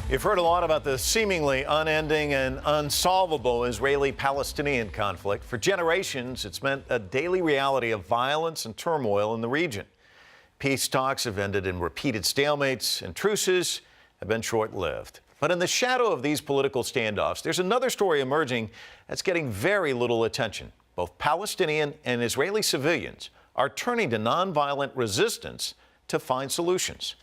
You've heard a lot about the seemingly unending and unsolvable Israeli-Palestinian conflict. For generations, it's meant a daily reality of violence and turmoil in the region. Peace talks have ended in repeated stalemates, and truces have been short-lived. But in the shadow of these political standoffs, there's another story emerging that's getting very little attention. Both Palestinian and Israeli civilians are turning to nonviolent resistance to find solutions.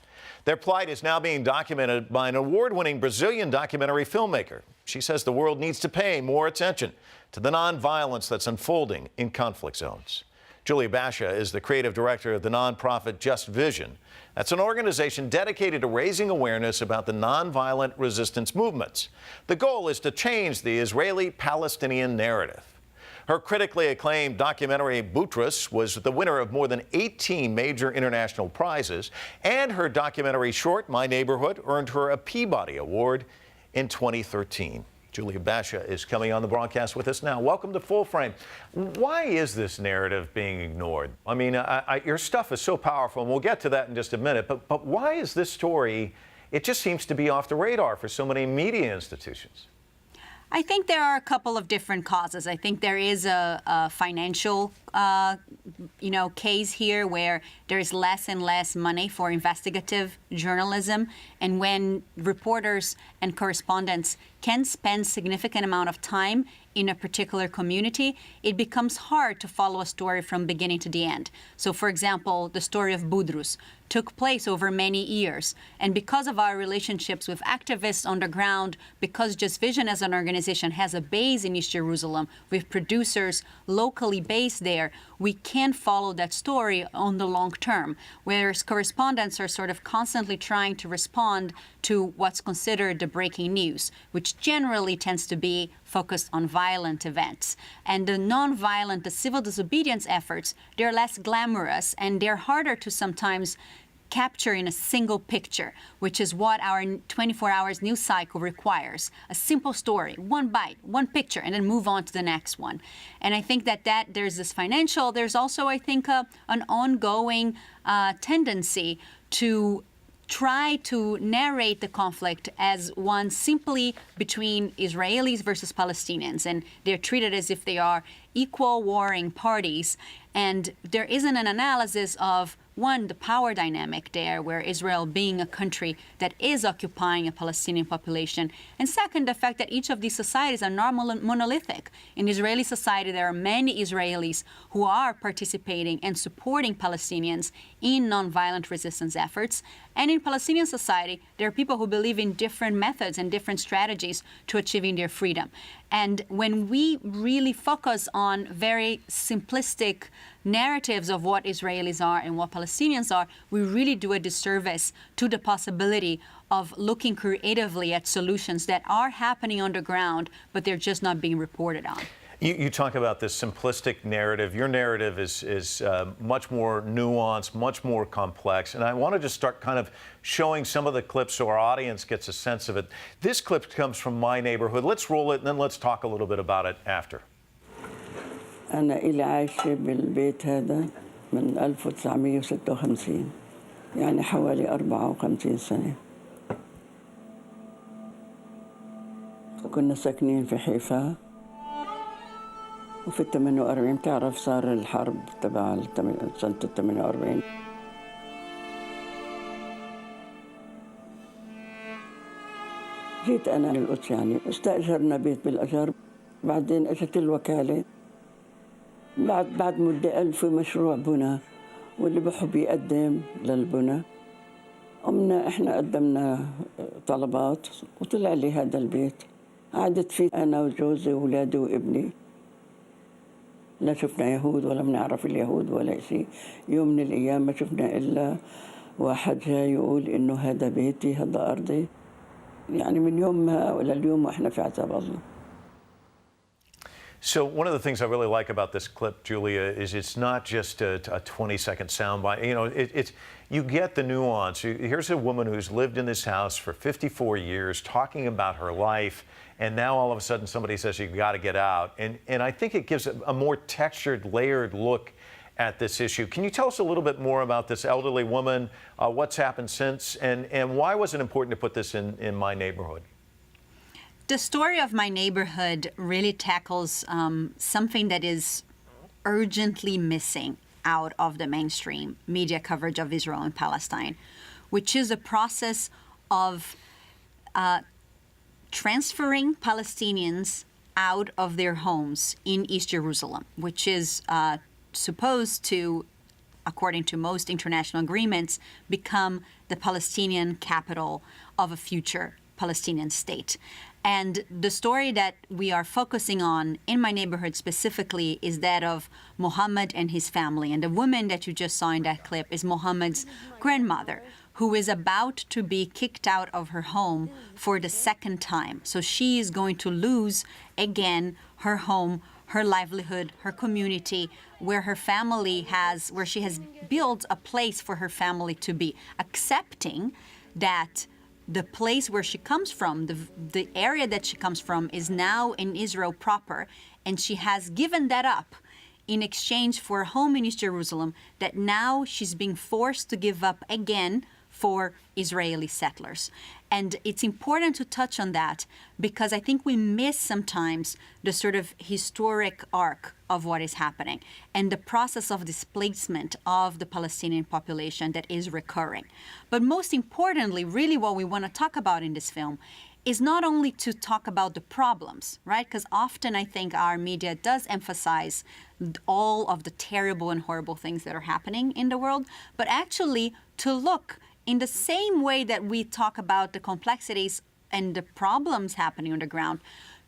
Their plight is now being documented by an award-winning Brazilian documentary filmmaker. She says the world needs to pay more attention to the nonviolence that's unfolding in conflict zones. Julia Bacha is the creative director of the nonprofit Just Vision. That's an organization dedicated to raising awareness about the nonviolent resistance movements. The goal is to change the Israeli-Palestinian narrative. Her critically acclaimed documentary, Victories, was the winner of more than 18 major international prizes, and her documentary short, My Neighborhood, earned her a Peabody Award in 2013. Julia Bacha is coming on the broadcast with us now. Welcome to Full Frame. Why is this narrative being ignored? I mean, your stuff is so powerful, and we'll get to that in just a minute, but why is this story, it just seems to be off the radar for so many media institutions? I think there are a couple of different causes. I think there is a financial, case here where there is less and less money for investigative journalism, and when reporters and correspondents can spend significant amount of time in a particular community, it becomes hard to follow a story from beginning to the end. So, for example, the story of Budrus took place over many years. And because of our relationships with activists on the ground, because Just Vision as an organization has a base in East Jerusalem with producers locally based there, we can follow that story on the long term, whereas correspondents are sort of constantly trying to respond to what's considered the breaking news, which generally tends to be focused on violent events. And the non-violent, the civil disobedience efforts, they're less glamorous and they're harder to sometimes capture in a single picture, which is what our 24 hours news cycle requires. A simple story, one bite, one picture, and then move on to the next one. And I think that there's this financial, there's also, I think, an ongoing tendency to try to narrate the conflict as one simply between Israelis versus Palestinians, and they're treated as if they are equal warring parties. And there isn't an analysis of, one, the power dynamic there, where Israel being a country that is occupying a Palestinian population, and second, the fact that each of these societies are not monolithic. In Israeli society, there are many Israelis who are participating and supporting Palestinians in nonviolent resistance efforts. And in Palestinian society, there are people who believe in different methods and different strategies to achieving their freedom. And when we really focus on very simplistic narratives of what Israelis are and what Palestinians are, we really do a disservice to the possibility of looking creatively at solutions that are happening on the ground, but they're just not being reported on. You talk about this simplistic narrative. Your narrative is much more nuanced, much more complex. And I want to just start kind of showing some of the clips so our audience gets a sense of it. This clip comes from My Neighborhood. Let's roll it, and then let's talk a little bit about it after. أنا إلي عايشة بالبيت هذا من 1956، يعني حوالي 54 سنة. كنا ساكنين في حيفا، وفي 48 تعرف صار الحرب تبع سنة 48. جيت أنا للقدس، يعني استأجرنا بيت بالأجار، بعدين أجت الوكالة بعد مدة قال في مشروع بناء واللي بحب يقدم للبناء. قمنا إحنا قدمنا طلبات وطلع لي هذا البيت. قعدت فيه أنا وجوزي وولادي وابني. لا شفنا يهود ولا بنعرف اليهود ولا شيء. يوم من الأيام ما شفنا إلا واحد جاي يقول إنه هذا بيتي هذا أرضي. يعني من يومها لليوم وإحنا في عذاب الله. So one of the things I really like about this clip, Julia, is it's not just a 20-second soundbite. You know, you get the nuance. Here's a woman who's lived in this house for 54 years talking about her life, and now all of a sudden somebody says you've got to get out. And I think it gives a more textured, layered look at this issue. Can you tell us a little bit more about this elderly woman, what's happened since, and why was it important to put this in My Neighborhood? The story of My Neighborhood really tackles something that is urgently missing out of the mainstream media coverage of Israel and Palestine, which is a process of transferring Palestinians out of their homes in East Jerusalem, which is supposed to, according to most international agreements, become the Palestinian capital of a future Palestinian state. And the story that we are focusing on in My Neighborhood specifically is that of Mohammed and his family. And the woman that you just saw in that clip is Mohammed's grandmother, who is about to be kicked out of her home for the second time. So she is going to lose again her home, her livelihood, her community, where her family has, where she has built a place for her family to be, accepting that the place where she comes from, the area that she comes from, is now in Israel proper, and she has given that up in exchange for a home in East Jerusalem that now she's being forced to give up again for Israeli settlers. And it's important to touch on that because I think we miss sometimes the sort of historic arc of what is happening and the process of displacement of the Palestinian population that is recurring. But most importantly, really what we want to talk about in this film is not only to talk about the problems, right? Because often I think our media does emphasize all of the terrible and horrible things that are happening in the world, but actually to look in the same way that we talk about the complexities and the problems happening on the ground,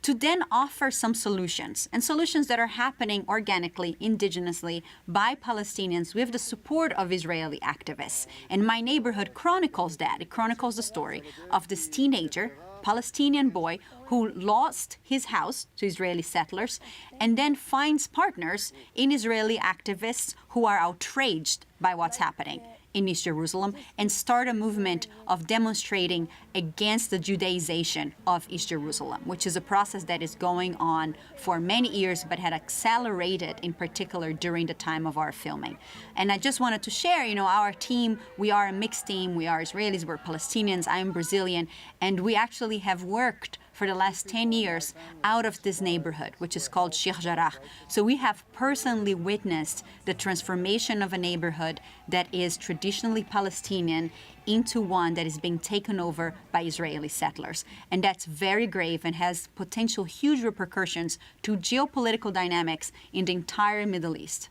to then offer some solutions, and solutions that are happening organically, indigenously, by Palestinians with the support of Israeli activists. And My Neighborhood chronicles that. It chronicles the story of this teenager, Palestinian boy, who lost his house to Israeli settlers and then finds partners in Israeli activists who are outraged by what's happening in East Jerusalem and start a movement of demonstrating against the Judaization of East Jerusalem, which is a process that is going on for many years but had accelerated in particular during the time of our filming. And I just wanted to share, our team, we are a mixed team. We are Israelis, we're Palestinians, I'm Brazilian, and we actually have worked for the last 10 years out of this neighborhood, which is called Sheikh Jarrah. So we have personally witnessed the transformation of a neighborhood that is traditionally Palestinian into one that is being taken over by Israeli settlers. And that's very grave and has potential huge repercussions to geopolitical dynamics in the entire Middle East.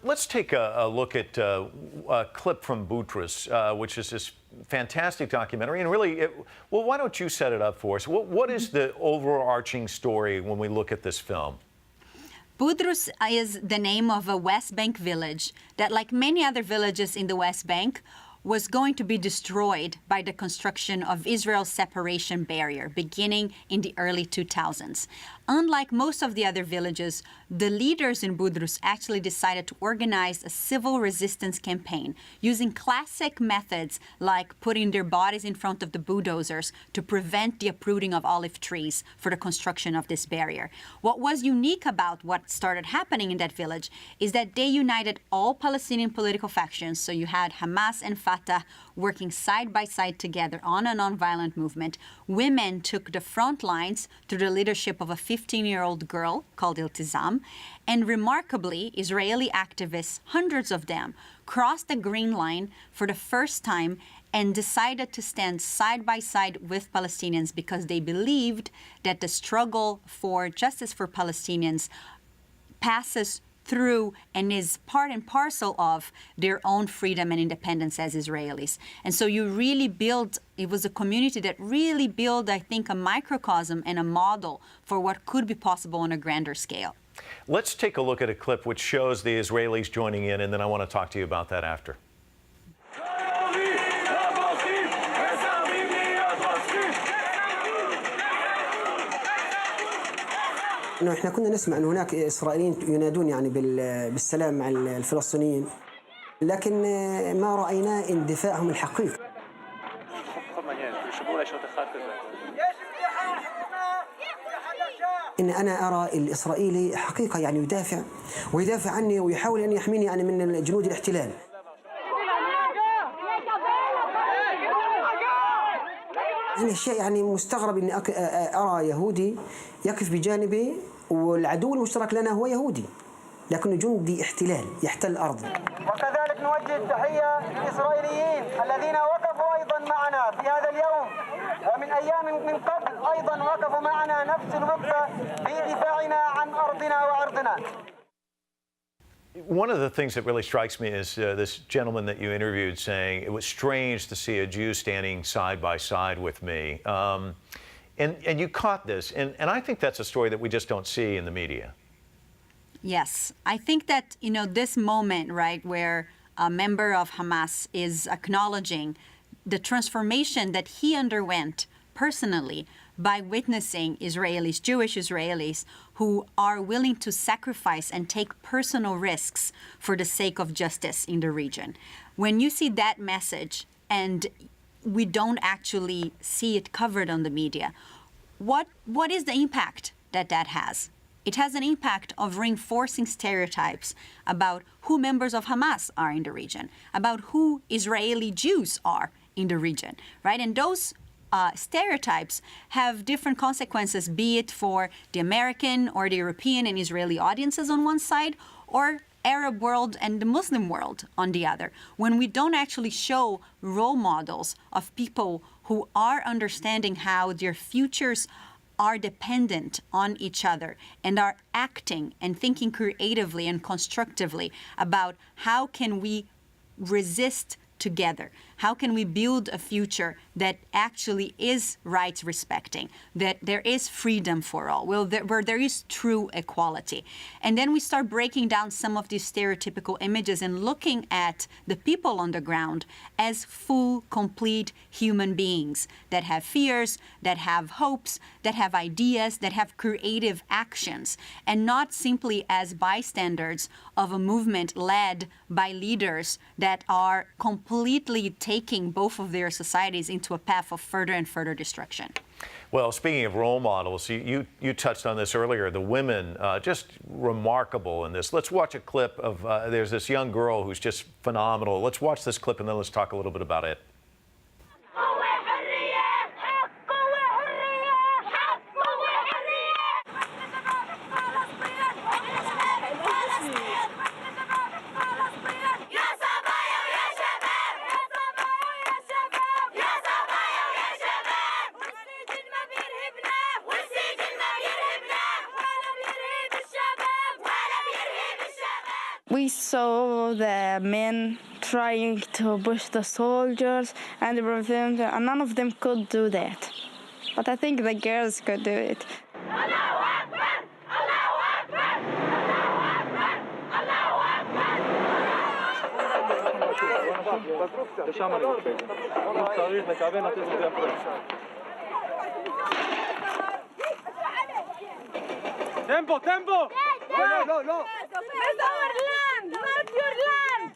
Let's take a look at a clip from Boutros, which is this fantastic documentary. And really, why don't you set it up for us? What is the overarching story when we look at this film? Boutros is the name of a West Bank village that, like many other villages in the West Bank, was going to be destroyed by the construction of Israel's separation barrier beginning in the early 2000s. Unlike most of the other villages, the leaders in Boutros actually decided to organize a civil resistance campaign using classic methods like putting their bodies in front of the bulldozers to prevent the uprooting of olive trees for the construction of this barrier. What was unique about what started happening in that village is that they united all Palestinian political factions. So you had Hamas and Fatah working side by side together on a nonviolent movement. Women took the front lines through the leadership of a 15-year-old girl called Iltizam. And remarkably, Israeli activists, hundreds of them, crossed the Green Line for the first time and decided to stand side by side with Palestinians because they believed that the struggle for justice for Palestinians passes through and is part and parcel of their own freedom and independence as Israelis. And so you really build, it was a community that really built, I think, a microcosm and a model for what could be possible on a grander scale. Let's take a look at a clip which shows the Israelis joining in, and then I want to talk to you about that after. إنه إحنا كنا نسمع إنه هناك إسرائيليين ينادون يعني بالسلام مع الفلسطينيين، لكن ما رأينا اندفاعهم الحقيقي. إن أنا أرى الإسرائيلي حقيقة يعني ويدافع عني ويحاول أن يحميني يعني من جنود الاحتلال. يعني الشيء يعني مستغرب إني أرى يهودي يقف بجانبي والعدو المشترك لنا هو يهودي، لكنه جندي احتلال يحتل أرضي. وكذلك نوجه التحية للإسرائيليين الذين وقفوا أيضا معنا في هذا اليوم، ومن أيام من قبل أيضا وقفوا معنا نفس الوقفة في دفاعنا عن أرضنا وعرضنا. One of the things that really strikes me is this gentleman that you interviewed saying it was strange to see a Jew standing side by side with me. And you caught this, and I think that's a story that we just don't see in the media. Yes, I think that, this moment, right, where a member of Hamas is acknowledging the transformation that he underwent personally by witnessing Israelis, Jewish Israelis, who are willing to sacrifice and take personal risks for the sake of justice in the region. When you see that message and we don't actually see it covered on the media, what is the impact that has? It has an impact of reinforcing stereotypes about who members of Hamas are in the region, about who Israeli Jews are in the region, right? And those stereotypes have different consequences, be it for the American or the European and Israeli audiences on one side, or Arab world and the Muslim world on the other. When we don't actually show role models of people who are understanding how their futures are dependent on each other and are acting and thinking creatively and constructively about how can we resist together? How can we build a future that actually is rights respecting, that there is freedom for all, where there is true equality? And then we start breaking down some of these stereotypical images and looking at the people on the ground as full, complete human beings that have fears, that have hopes, that have ideas, that have creative actions, and not simply as bystanders of a movement led by leaders that are completely taking both of their societies into a path of further and further destruction. Well, speaking of role models, you touched on this earlier, the women, just remarkable in this. Let's watch a clip of, there's this young girl who's just phenomenal. Let's watch this clip and then let's talk a little bit about it. We saw the men trying to push the soldiers and everything, and none of them could do that. But I think the girls could do it. Tempo, tempo! No, no, no! It's our land, not your land!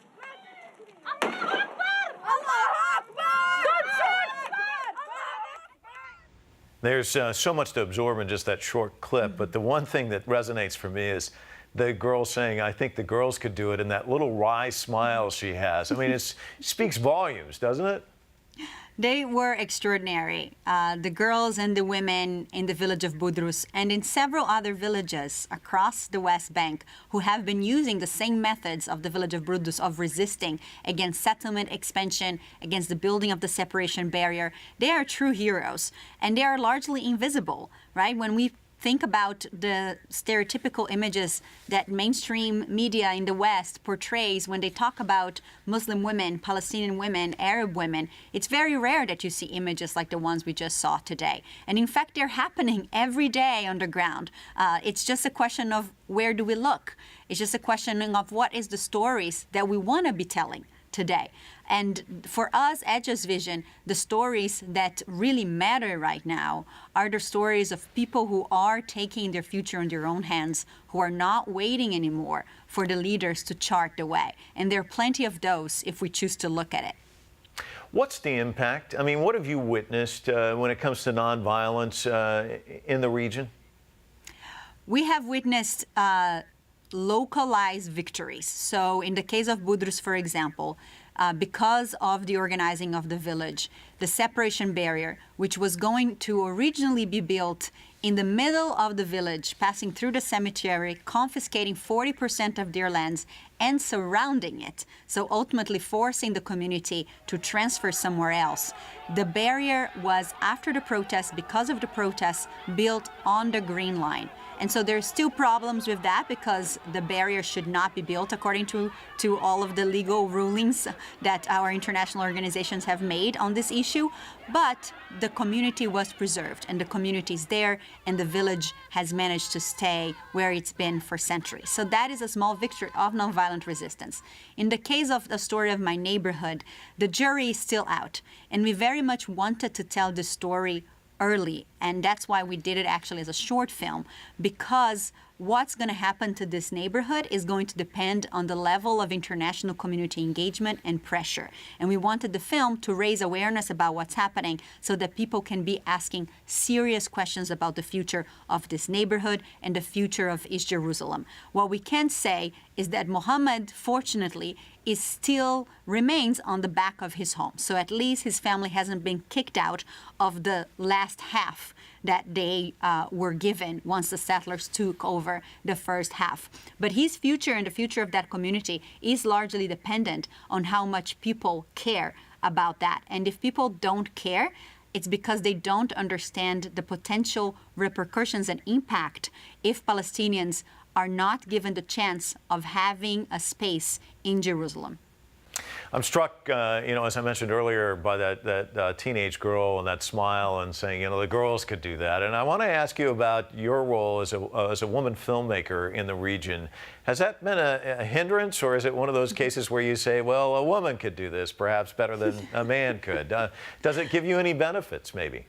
Allahu Akbar! Allahu Akbar! Good shot! There's so much to absorb in just that short clip, but the one thing that resonates for me is the girl saying, I think the girls could do it, and that little wry smile she has. I mean, it speaks volumes, doesn't it? They were extraordinary. The girls and the women in the village of Budrus and in several other villages across the West Bank who have been using the same methods of the village of Budrus of resisting against settlement expansion, against the building of the separation barrier. They are true heroes, and they are largely invisible, right? When we think about the stereotypical images that mainstream media in the West portrays when they talk about Muslim women, Palestinian women, Arab women, it's very rare that you see images like the ones we just saw today. And in fact, they're happening every day on the ground. It's just a question of where do we look? It's just a question of what is the stories that we want to be telling today. And for us at Just Vision, the stories that really matter right now are the stories of people who are taking their future in their own hands, who are not waiting anymore for the leaders to chart the way. And there are plenty of those if we choose to look at it. What's the impact? I mean, what have you witnessed when it comes to nonviolence in the region? We have witnessed localized victories. So in the case of Budrus, for example, because of the organizing of the village, the separation barrier, which was going to originally be built in the middle of the village, passing through the cemetery, confiscating 40% of their lands and surrounding it, so ultimately forcing the community to transfer somewhere else. The barrier was, after the protests, because of the protests, built on the Green Line. And so there's still problems with that because the barrier should not be built according to all of the legal rulings that our international organizations have made on this issue. But the community was preserved and the community is there and the village has managed to stay where it's been for centuries. So that is a small victory of nonviolent resistance. In the case of the story of my neighborhood, the jury is still out. And we very much wanted to tell the story early, and that's why we did it actually as a short film, because what's going to happen to this neighborhood is going to depend on the level of international community engagement and pressure. And we wanted the film to raise awareness about what's happening so that people can be asking serious questions about the future of this neighborhood and the future of East Jerusalem. What we can say is that Mohammed, fortunately, still remains on the back of his home. So at least his family hasn't been kicked out of the last half that they were given once the settlers took over the first half. But his future and the future of that community is largely dependent on how much people care about that. And if people don't care, it's because they don't understand the potential repercussions and impact if Palestinians are not given the chance of having a space in Jerusalem. I'm struck, as I mentioned earlier, by that teenage girl and that smile and saying, the girls could do that. And I want to ask you about your role as a woman filmmaker in the region. Has that been a hindrance, or is it one of those cases where you say, well, a woman could do this perhaps better than a man could? Does it give you any benefits, maybe?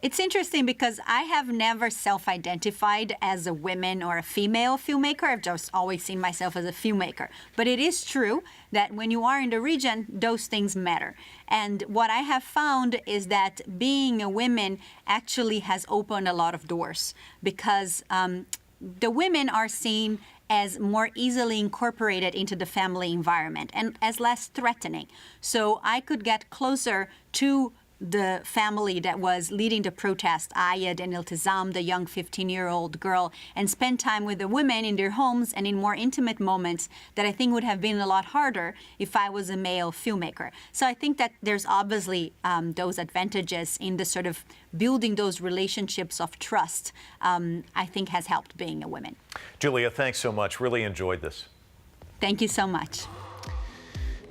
It's interesting because I have never self-identified as a woman or a female filmmaker. I've just always seen myself as a filmmaker. But it is true that when you are in the region, those things matter. And what I have found is that being a woman actually has opened a lot of doors because the women are seen as more easily incorporated into the family environment and as less threatening. So I could get closer to the family that was leading the protest, Ayed and Iltizam, the young 15-year-old girl, and spend time with the women in their homes and in more intimate moments that I think would have been a lot harder if I was a male filmmaker. So I think that there's obviously those advantages in the sort of building those relationships of trust, I think has helped being a woman. Julia, thanks so much. Really enjoyed this. Thank you so much.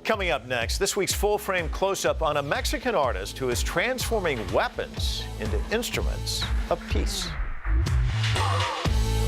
Coming up next, this week's full-frame close-up on a Mexican artist who is transforming weapons into instruments of peace.